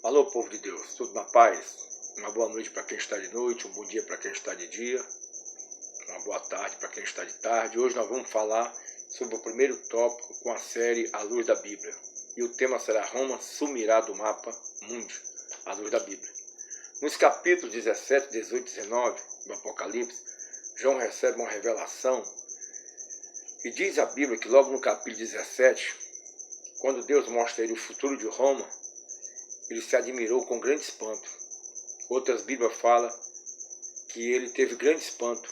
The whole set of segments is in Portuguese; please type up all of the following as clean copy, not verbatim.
Alô, povo de Deus, tudo na paz? Uma boa noite para quem está de noite, um bom dia para quem está de dia, uma boa tarde para quem está de tarde. Hoje nós vamos falar sobre o primeiro tópico com a série A Luz da Bíblia. E o tema será Roma sumirá do mapa mundi, à luz da Bíblia. Nos capítulos 17, 18 e 19 do Apocalipse, João recebe uma revelação e diz a Bíblia que logo no capítulo 17, quando Deus mostra a ele o futuro de Roma, ele se admirou com grande espanto. Outras Bíblias falam que ele teve grande espanto.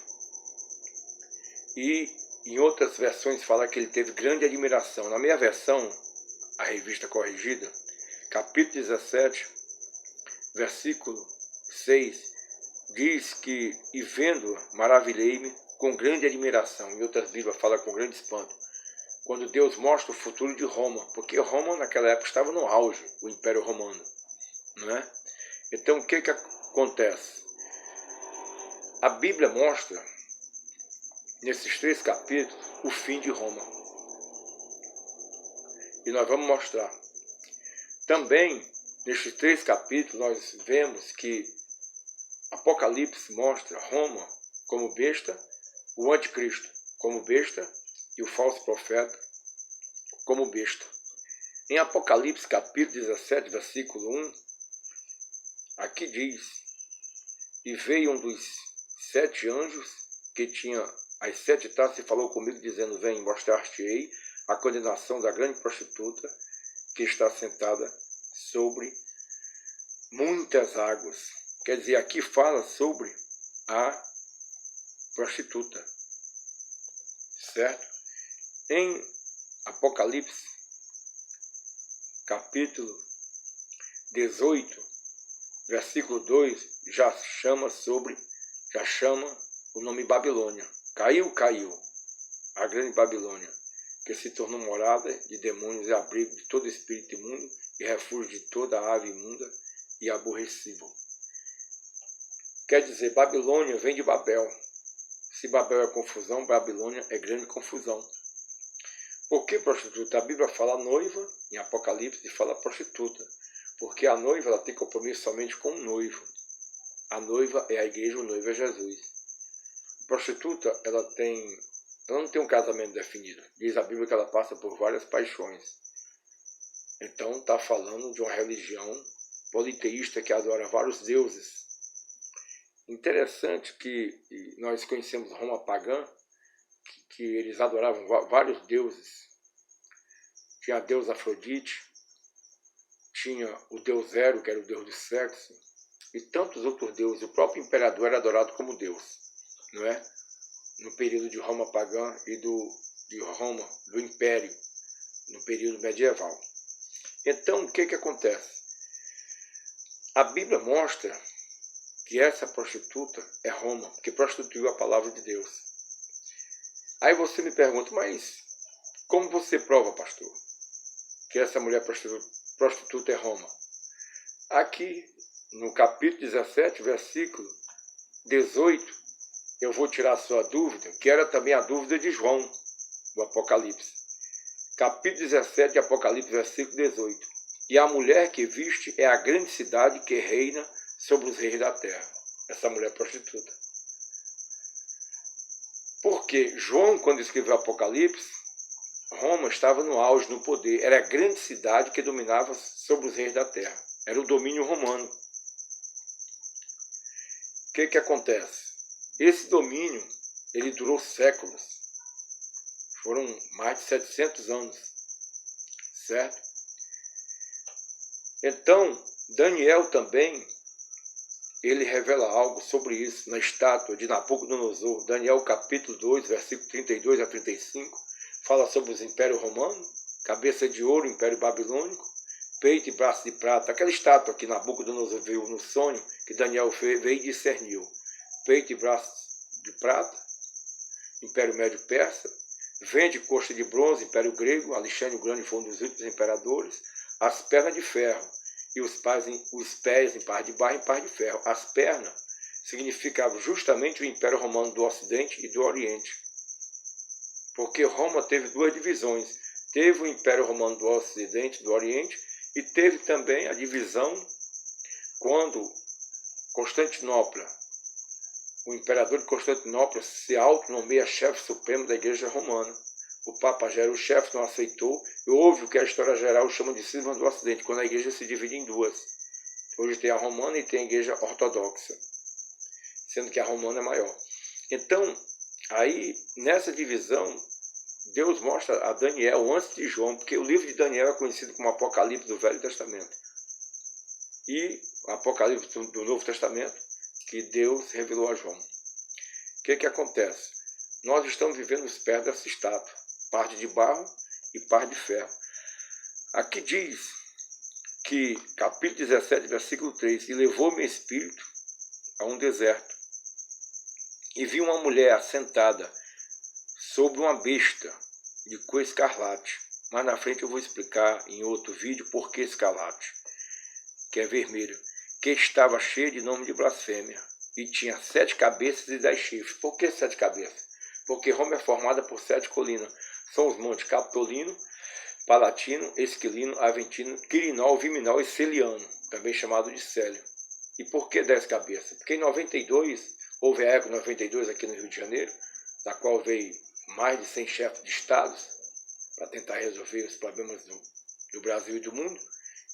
E em outras versões fala que ele teve grande admiração. Na minha versão, a revista corrigida, capítulo 17, versículo 6, diz que, e vendo, maravilhei-me com grande admiração. Em outras Bíblias fala com grande espanto. Quando Deus mostra o futuro de Roma, porque Roma naquela época estava no auge, o Império Romano, não é? Então o que acontece? A Bíblia mostra, nesses 3 capítulos, o fim de Roma. E nós vamos mostrar. Também, nesses 3 capítulos, nós vemos que Apocalipse mostra Roma como besta, o anticristo como besta e o falso profeta como besta. Em Apocalipse capítulo 17, versículo 1, aqui diz: E veio um dos 7 anjos que tinha as 7 taças e falou comigo, dizendo: Vem, mostrar-te-ei a condenação da grande prostituta que está sentada sobre muitas águas. Quer dizer, aqui fala sobre a prostituta, certo? Em Apocalipse, capítulo 18, versículo 2, já chama o nome Babilônia. Caiu, a grande Babilônia, que se tornou morada de demônios e abrigo de todo espírito imundo e refúgio de toda ave imunda e aborrecível. Quer dizer, Babilônia vem de Babel. Se Babel é confusão, Babilônia é grande confusão. Por que prostituta? A Bíblia fala noiva, em Apocalipse, e fala prostituta. Porque a noiva ela tem compromisso somente com o noivo. A noiva é a igreja, o noivo é Jesus. A prostituta, ela não tem um casamento definido. Diz a Bíblia que ela passa por várias paixões. Então está falando de uma religião politeísta que adora vários deuses. Interessante que nós conhecemos Roma pagã, que eles adoravam vários deuses. Tinha a deusa Afrodite, tinha o deus Zero, que era o deus do sexo, e tantos outros deuses. O próprio imperador era adorado como deus, não é? No período de Roma pagã e do Império, no período medieval. Então, o que acontece? A Bíblia mostra que essa prostituta é Roma, que prostituiu a palavra de Deus. Aí você me pergunta, mas como você prova, pastor, que essa mulher prostituta é Roma? Aqui, no capítulo 17, versículo 18, eu vou tirar a sua dúvida, que era também a dúvida de João, do Apocalipse. Capítulo 17 de Apocalipse, versículo 18. E a mulher que viste é a grande cidade que reina sobre os reis da terra. Essa mulher prostituta. Porque João, quando escreveu Apocalipse, Roma estava no auge, no poder. Era a grande cidade que dominava sobre os reis da terra. Era o domínio romano. O que acontece? Esse domínio, ele durou séculos. Foram mais de 700 anos. Certo? Então, Daniel também, ele revela algo sobre isso na estátua de Nabucodonosor. Daniel capítulo 2, versículo 32 a 35, fala sobre os impérios romanos, cabeça de ouro, império babilônico, peito e braço de prata. Aquela estátua que Nabucodonosor viu no sonho, que Daniel veio e discerniu. Peito e braço de prata, império médio persa, vende coxa de bronze, império grego, Alexandre o Grande foi um dos últimos imperadores, as pernas de ferro e os pés em par de barro e em par de ferro. As pernas significavam justamente o Império Romano do Ocidente e do Oriente. Porque Roma teve 2 divisões. Teve o Império Romano do Ocidente e do Oriente e teve também a divisão quando Constantinopla, o imperador de Constantinopla se autonomeia chefe supremo da Igreja Romana. O Papa já era o chefe, não aceitou, e houve o que a história geral chama de cisma do Ocidente, quando a Igreja se divide em duas. Hoje tem a Romana e tem a Igreja Ortodoxa, sendo que a Romana é maior. Então, aí, nessa divisão, Deus mostra a Daniel antes de João, porque o livro de Daniel é conhecido como Apocalipse do Velho Testamento. E o Apocalipse do Novo Testamento, que Deus revelou a João. O que acontece? Nós estamos vivendo os pés dessa estátua, parte de barro e parte de ferro. Aqui diz que, capítulo 17, versículo 3, e levou meu espírito a um deserto, e vi uma mulher assentada sobre uma besta de cor escarlate. Mas na frente eu vou explicar em outro vídeo por que escarlate, que é vermelho, que estava cheia de nome de blasfêmia, e tinha 7 cabeças e 10 chifres. Por que 7 cabeças? Porque Roma é formada por 7 colinas. São os montes Capitolino, Palatino, Esquilino, Aventino, Quirinal, Viminal e Celiano, também chamado de Célio. E por que 10 cabeças? Porque em 92, houve a Eco 92 aqui no Rio de Janeiro, da qual veio mais de 100 chefes de estados para tentar resolver os problemas do Brasil e do mundo.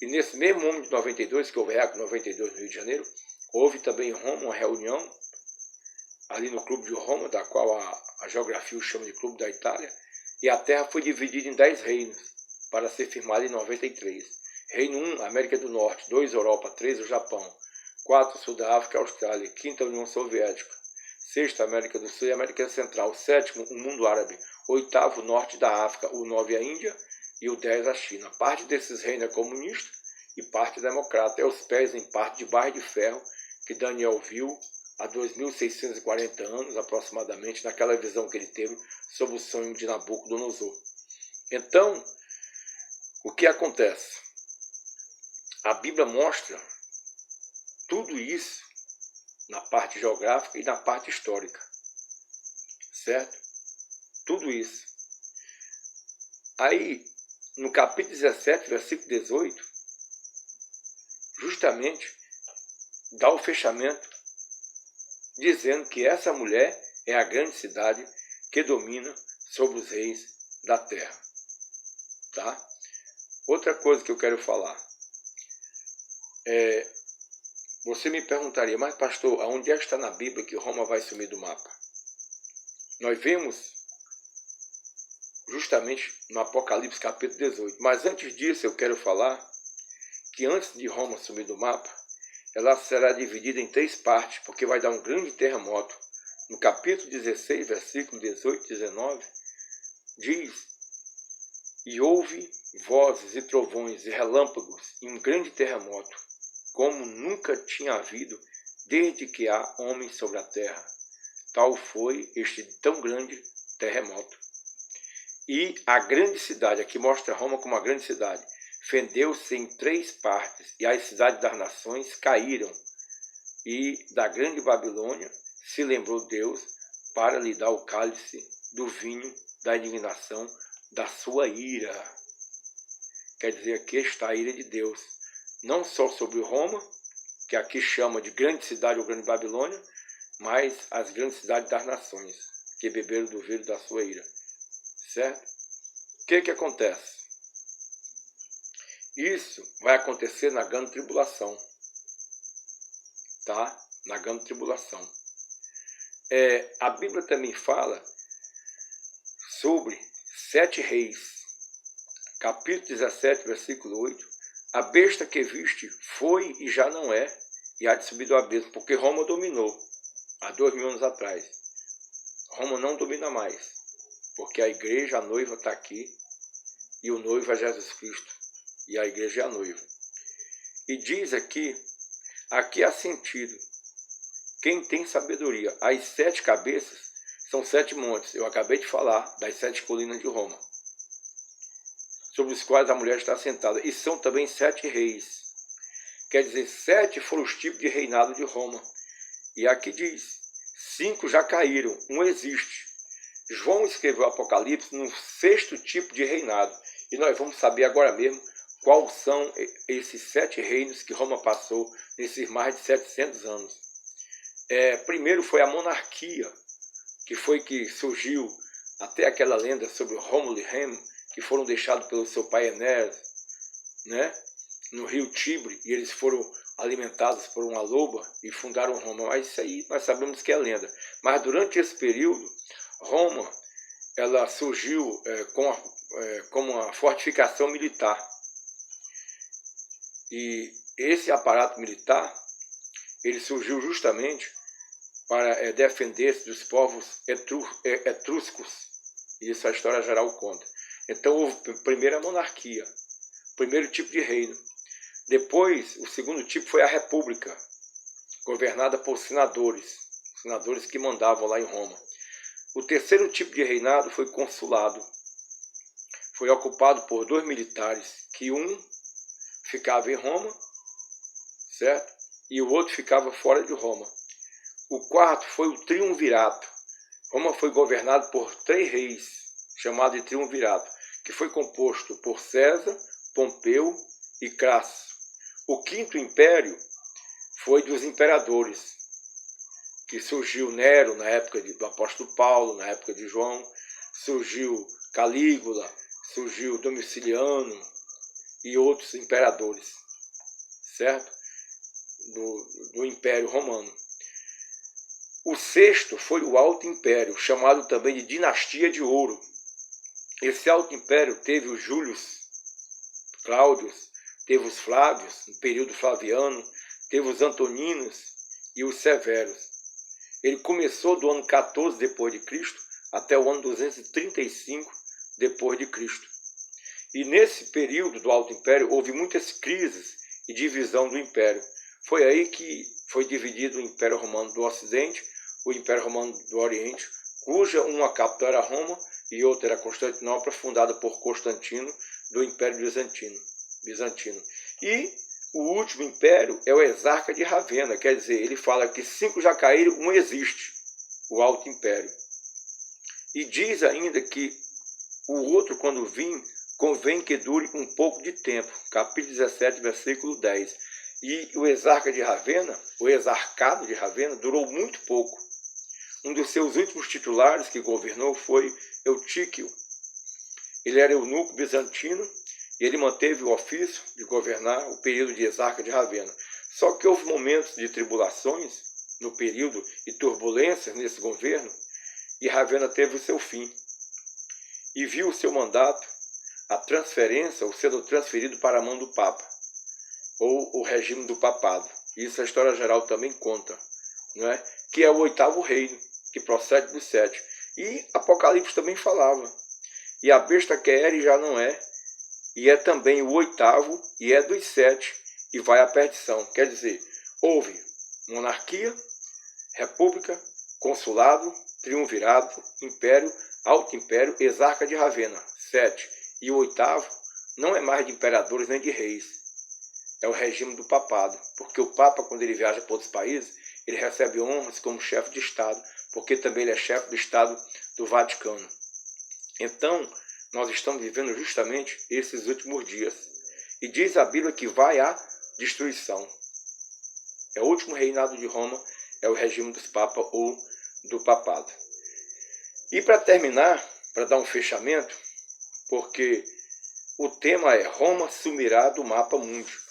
E nesse mesmo ano de 92, que houve a Eco 92 no Rio de Janeiro, houve também em Roma uma reunião, ali no Clube de Roma, da qual a geografia o chama de Clube da Itália, e a Terra foi dividida em 10 reinos, para ser firmada em 93. Reino 1, América do Norte, 2, Europa, 3, o Japão, 4, Sul da África e Austrália, 5, União Soviética, 6, América do Sul e América Central, 7, o mundo árabe, 8, Norte da África, o 9, a Índia, e o 10, a China. Parte desses reinos é comunista e parte democrata. É os pés em parte de barra de ferro que Daniel viu há 2.640 anos, aproximadamente, naquela visão que ele teve sobre o sonho de Nabucodonosor. Então, o que acontece? A Bíblia mostra tudo isso na parte geográfica e na parte histórica, certo? Tudo isso. Aí, no capítulo 17, versículo 18, justamente dá o fechamento dizendo que essa mulher é a grande cidade que domina sobre os reis da terra. Tá? Outra coisa que eu quero falar é, você me perguntaria, mas pastor, aonde é que está na Bíblia que Roma vai sumir do mapa? Nós vemos justamente no Apocalipse capítulo 18. Mas antes disso eu quero falar que antes de Roma sumir do mapa, ela será dividida em 3 partes, porque vai dar um grande terremoto. No capítulo 16, versículo 18 e 19, diz: e houve vozes e trovões e relâmpagos e um grande terremoto, como nunca tinha havido desde que há homens sobre a terra. Tal foi este tão grande terremoto. E a grande cidade, aqui mostra Roma como uma grande cidade, fendeu-se em 3 partes, e as cidades das nações caíram. E da grande Babilônia se lembrou Deus para lhe dar o cálice do vinho da indignação da sua ira. Quer dizer, aqui está a ira de Deus, não só sobre Roma, que aqui chama de grande cidade ou grande Babilônia, mas as grandes cidades das nações, que beberam do vinho da sua ira. Certo? O que acontece? Isso vai acontecer na grande tribulação. Tá? Na grande tribulação. A Bíblia também fala sobre 7 reis. Capítulo 17, versículo 8. A besta que viste foi e já não é, e há de subir do abismo, porque Roma dominou há 2000 anos atrás. Roma não domina mais, porque a igreja, a noiva está aqui, e o noivo é Jesus Cristo, e a igreja é a noiva. E diz aqui há sentido. Quem tem sabedoria, as 7 cabeças são 7 montes. Eu acabei de falar das 7 colinas de Roma, sobre os quais a mulher está sentada. E são também 7 reis. Quer dizer, 7 foram os tipos de reinado de Roma. E aqui diz, 5 já caíram, 1 existe. João escreveu o Apocalipse no 6º tipo de reinado. E nós vamos saber agora mesmo quais são esses 7 reinos que Roma passou nesses mais de 700 anos. Primeiro foi a monarquia, que foi que surgiu até aquela lenda sobre Rômulo e Remo, que foram deixados pelo seu pai Enéas, né, no rio Tibre, e eles foram alimentados por uma loba e fundaram Roma. Mas isso aí nós sabemos que é lenda. Mas durante esse período, Roma ela surgiu como uma fortificação militar. E esse aparato militar ele surgiu justamente para defender-se dos povos etruscos. Isso a história geral conta. Então houve primeiro a monarquia, primeiro tipo de reino. Depois, o segundo tipo foi a república, governada por senadores que mandavam lá em Roma. O terceiro tipo de reinado foi consulado. Foi ocupado por 2 militares, que um ficava em Roma, certo? E o outro ficava fora de Roma. O quarto foi o triunvirato. Roma foi governado por 3 reis, chamado de triunvirato, que foi composto por César, Pompeu e Crasso. O quinto império foi dos imperadores, que surgiu Nero na época do apóstolo Paulo, na época de João, surgiu Calígula, surgiu Domiciliano e outros imperadores, certo? Do Império Romano. O sexto foi o Alto Império, chamado também de Dinastia de Ouro. Esse Alto Império teve os Júlios, Cláudios, teve os Flávios, no período flaviano, teve os Antoninos e os Severos. Ele começou do ano 14 depois de Cristo até o ano 235 depois de Cristo. E nesse período do Alto Império houve muitas crises e divisão do Império. Foi aí que foi dividido o Império Romano do Ocidente, o Império Romano do Oriente, cuja uma capital era Roma e outra era Constantinopla, fundada por Constantino do Império Bizantino. E o último império é o Exarca de Ravenna, quer dizer, ele fala que 5 já caíram, um existe, o Alto Império. E diz ainda que o outro, quando vir, convém que dure um pouco de tempo. Capítulo 17, versículo 10. E o Exarca de Ravenna, o Exarcado de Ravenna, durou muito pouco. Um dos seus últimos titulares que governou foi Eutíquio. Ele era eunuco bizantino e ele manteve o ofício de governar o período de Exarca de Ravenna. Só que houve momentos de tribulações no período e turbulências nesse governo, e Ravenna teve o seu fim. E viu o seu mandato, a transferência, ou sendo transferido para a mão do Papa, ou o regime do papado. Isso a história geral também conta, não é? Que é o 8º reino, que procede dos 7. E Apocalipse também falava. E a besta que era e já não é, e é também o 8º, e é dos 7, e vai à perdição. Quer dizer, houve monarquia, república, consulado, triunvirato, império, alto império, exarca de Ravenna, 7. E o 8º não é mais de imperadores nem de reis. É o regime do papado, porque o Papa, quando ele viaja para outros países, ele recebe honras como chefe de Estado, porque também ele é chefe do Estado do Vaticano. Então, nós estamos vivendo justamente esses últimos dias. E diz a Bíblia que vai à destruição. É o último reinado de Roma, é o regime dos papas ou do papado. E para terminar, para dar um fechamento, porque o tema é Roma sumirá do mapa mundi.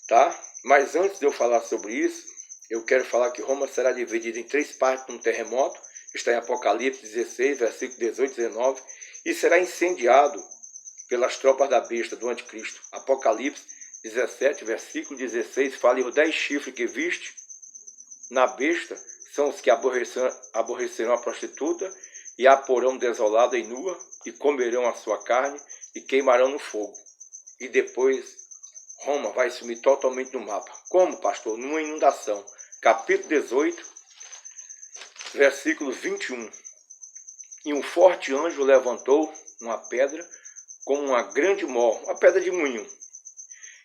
Tá? Mas antes de eu falar sobre isso, eu quero falar que Roma será dividida em 3 partes num terremoto, está em Apocalipse 16, versículo 18 e 19, e será incendiado pelas tropas da besta, do anticristo. Apocalipse 17, versículo 16, fala: e os 10 chifres que viste na besta são os que aborrecerão a prostituta, e a porão desolada e nua, e comerão a sua carne, e queimarão no fogo. E depois Roma vai sumir totalmente do mapa. Como, pastor? Numa inundação. Capítulo 18, versículo 21. E um forte anjo levantou uma pedra como uma grande mó, uma pedra de moinho,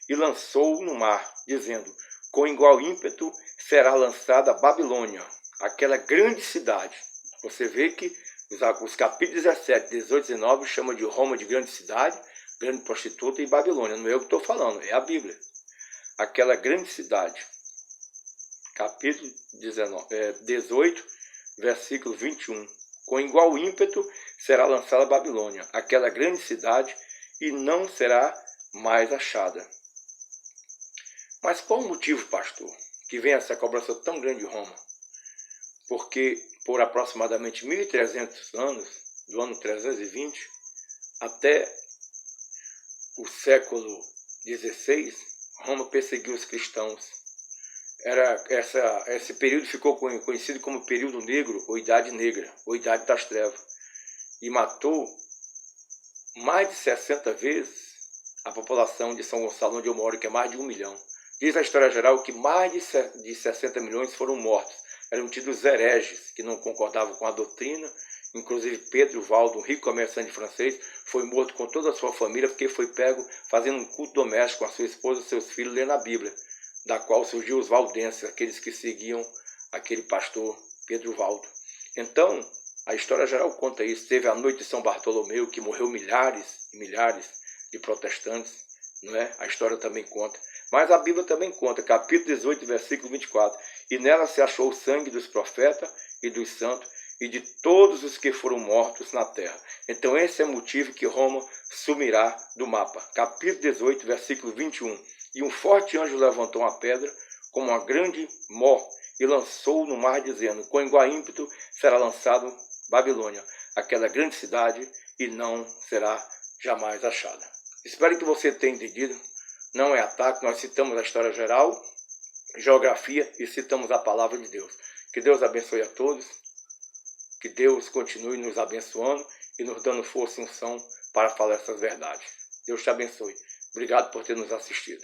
e lançou-o no mar, dizendo: com igual ímpeto será lançada a Babilônia, aquela grande cidade. Você vê que os capítulos 17, 18 e 19 chama de Roma de grande cidade, grande prostituta e Babilônia. Não é eu que estou falando, é a Bíblia. Aquela grande cidade. Capítulo 18, versículo 21. Com igual ímpeto será lançada a Babilônia, aquela grande cidade, e não será mais achada. Mas qual o motivo, pastor, que vem essa cobrança tão grande de Roma? Porque por aproximadamente 1.300 anos, do ano 320 até o século XVI, Roma perseguiu os cristãos. Esse período ficou conhecido como período negro, ou idade negra, ou idade das trevas. E matou mais de 60 vezes a população de São Gonçalo, onde eu moro, que é mais de 1 milhão. Diz a história geral que mais de 60 milhões foram mortos. Eram tidos hereges, que não concordavam com a doutrina. Inclusive Pedro Valdo, um rico comerciante francês, foi morto com toda a sua família porque foi pego fazendo um culto doméstico com a sua esposa e seus filhos, lendo a Bíblia, da qual surgiu os valdenses, aqueles que seguiam aquele pastor Pedro Valdo. Então, a história geral conta isso. Teve a noite de São Bartolomeu, que morreu milhares e milhares de protestantes, não é? A história também conta. Mas a Bíblia também conta, capítulo 18, versículo 24. E nela se achou o sangue dos profetas e dos santos e de todos os que foram mortos na terra. Então esse é o motivo que Roma sumirá do mapa. Capítulo 18, versículo 21. E um forte anjo levantou uma pedra como uma grande mó e lançou no mar, dizendo: com igual ímpeto será lançado Babilônia, aquela grande cidade, e não será jamais achada. Espero que você tenha entendido. Não é ataque, nós citamos a história geral, geografia e citamos a palavra de Deus. Que Deus abençoe a todos, que Deus continue nos abençoando e nos dando força e unção para falar essas verdades. Deus te abençoe. Obrigado por ter nos assistido.